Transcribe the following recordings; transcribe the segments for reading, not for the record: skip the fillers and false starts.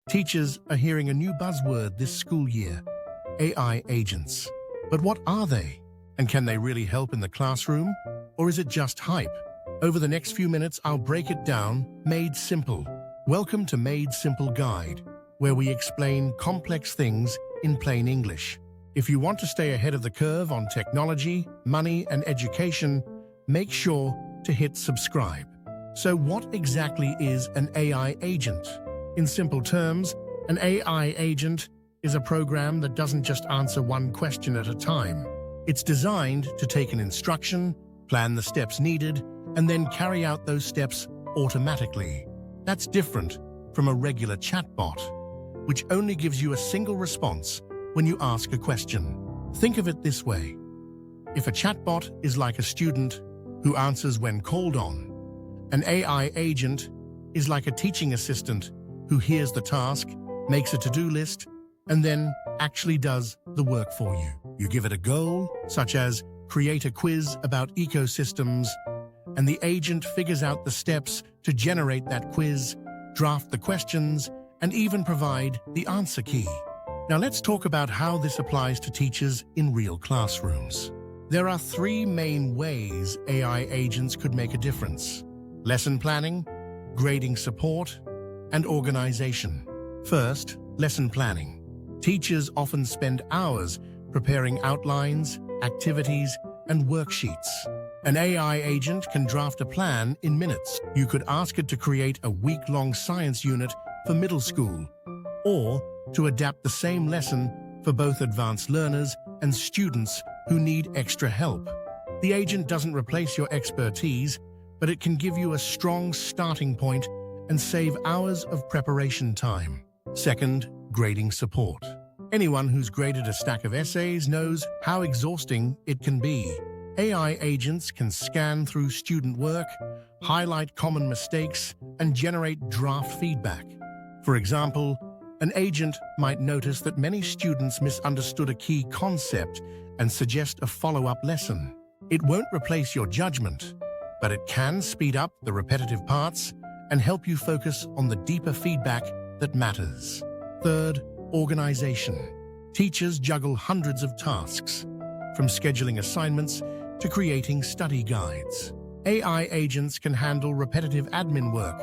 Teachers are hearing a new buzzword this school year: AI agents. But what are they? And can they really help in the classroom? Or is it just hype? Over the next few minutes, I'll break it down, made simple. Welcome to Made Simple Guide, where we explain complex things in plain English. If you want to stay ahead of the curve on technology, money, and education, make sure to hit subscribe. So what exactly is an AI agent? In simple terms, an AI agent is a program that doesn't just answer one question at a time. It's designed to take an instruction, plan the steps needed, and then carry out those steps automatically. That's different from a regular chatbot, which only gives you a single response when you ask a question. Think of it this way. If a chatbot is like a student who answers when called on, an AI agent is like a teaching assistant who hears the task, makes a to-do list, and then actually does the work for you. You give it a goal, such as create a quiz about ecosystems, and the agent figures out the steps to generate that quiz, draft the questions, and even provide the answer key. Now let's talk about how this applies to teachers in real classrooms. There are three main ways AI agents could make a difference: lesson planning, grading support, and organization. First, lesson planning. Teachers often spend hours preparing outlines, activities, and worksheets. An AI agent can draft a plan in minutes. You could ask it to create a week-long science unit for middle school, or to adapt the same lesson for both advanced learners and students who need extra help. The agent doesn't replace your expertise, but it can give you a strong starting point and save hours of preparation time. Second, grading support. Anyone who's graded a stack of essays knows how exhausting it can be. AI agents can scan through student work, highlight common mistakes, and generate draft feedback. For example, an agent might notice that many students misunderstood a key concept and suggest a follow-up lesson. It won't replace your judgment, but it can speed up the repetitive parts and help you focus on the deeper feedback that matters. Third, organization. Teachers juggle hundreds of tasks, from scheduling assignments to creating study guides. AI agents can handle repetitive admin work,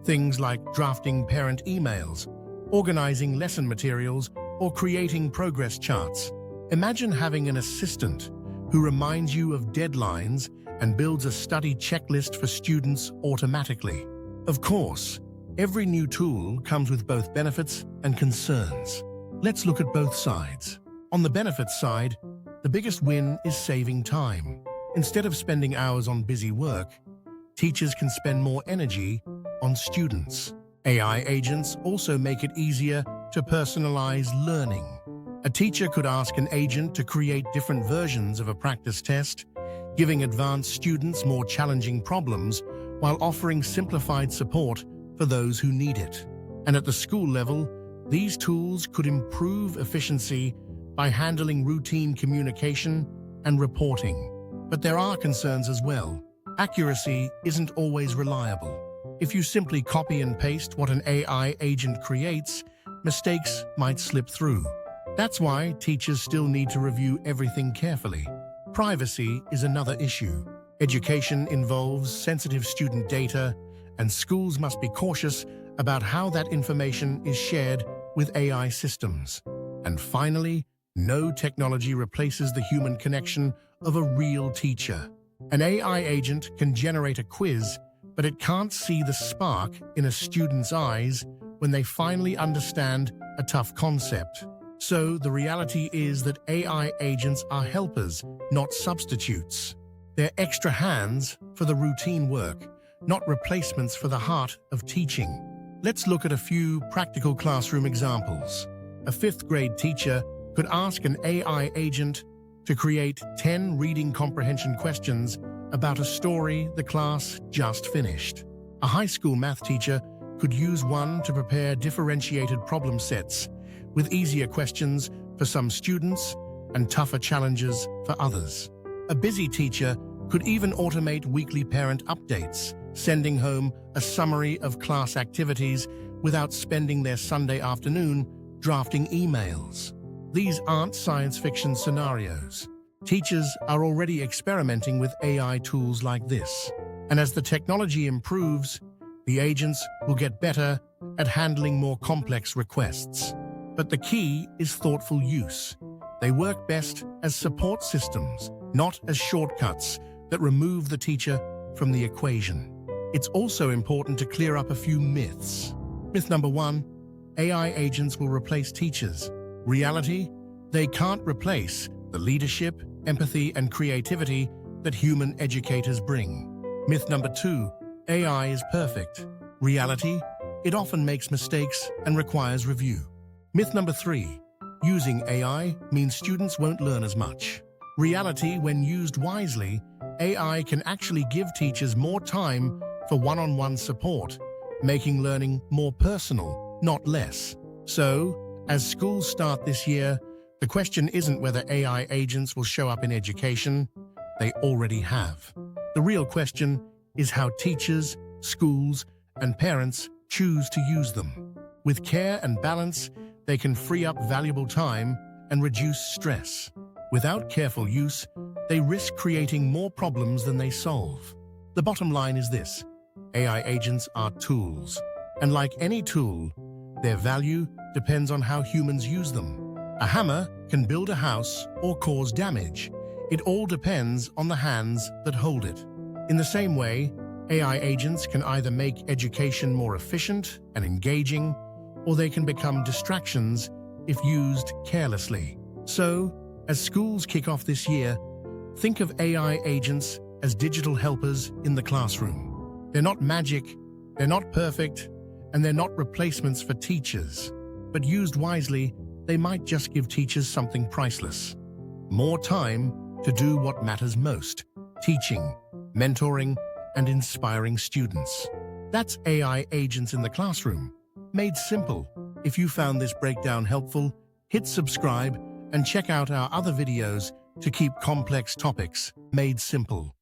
things like drafting parent emails, organizing lesson materials, or creating progress charts. Imagine having an assistant who reminds you of deadlines and builds a study checklist for students automatically. Of course, every new tool comes with both benefits and concerns. Let's look at both sides. On the benefits side, the biggest win is saving time. Instead of spending hours on busy work, teachers can spend more energy on students. AI agents also make it easier to personalize learning. A teacher could ask an agent to create different versions of a practice test, giving advanced students more challenging problems while offering simplified support for those who need it. And at the school level, these tools could improve efficiency by handling routine communication and reporting. But there are concerns as well. Accuracy isn't always reliable. If you simply copy and paste what an AI agent creates, mistakes might slip through. That's why teachers still need to review everything carefully. Privacy is another issue. Education involves sensitive student data, and schools must be cautious about how that information is shared with AI systems. And finally, no technology replaces the human connection of a real teacher. An AI agent can generate a quiz, but it can't see the spark in a student's eyes when they finally understand a tough concept. So the reality is that AI agents are helpers, not substitutes. They're extra hands for the routine work, not replacements for the heart of teaching. Let's look at a few practical classroom examples. A fifth-grade teacher could ask an AI agent to create 10 reading comprehension questions about a story the class just finished. A high school math teacher could use one to prepare differentiated problem sets, with easier questions for some students and tougher challenges for others. A busy teacher could even automate weekly parent updates, sending home a summary of class activities without spending their Sunday afternoon drafting emails. These aren't science fiction scenarios. Teachers are already experimenting with AI tools like this. And as the technology improves, the agents will get better at handling more complex requests. But the key is thoughtful use. They work best as support systems, not as shortcuts that remove the teacher from the equation. It's also important to clear up a few myths. Myth number 1, AI agents will replace teachers. Reality, they can't replace the leadership, empathy, and creativity that human educators bring. Myth number 2, AI is perfect. Reality, it often makes mistakes and requires review. Myth number 3, using AI means students won't learn as much. Reality, when used wisely, AI can actually give teachers more time for one-on-one support, making learning more personal, not less. So, as schools start this year, the question isn't whether AI agents will show up in education. They already have. The real question is how teachers, schools, and parents choose to use them. With care and balance, they can free up valuable time and reduce stress. Without careful use, they risk creating more problems than they solve. The bottom line is this: AI agents are tools, and like any tool, their value depends on how humans use them. A hammer can build a house or cause damage. It all depends on the hands that hold it. In the same way, AI agents can either make education more efficient and engaging, or they can become distractions if used carelessly. So, as schools kick off this year, think of AI agents as digital helpers in the classroom. They're not magic, they're not perfect, and they're not replacements for teachers. But used wisely, they might just give teachers something priceless: more time to do what matters most: teaching, mentoring, and inspiring students. That's AI agents in the classroom, made simple. If you found this breakdown helpful, hit subscribe and check out our other videos to keep complex topics made simple.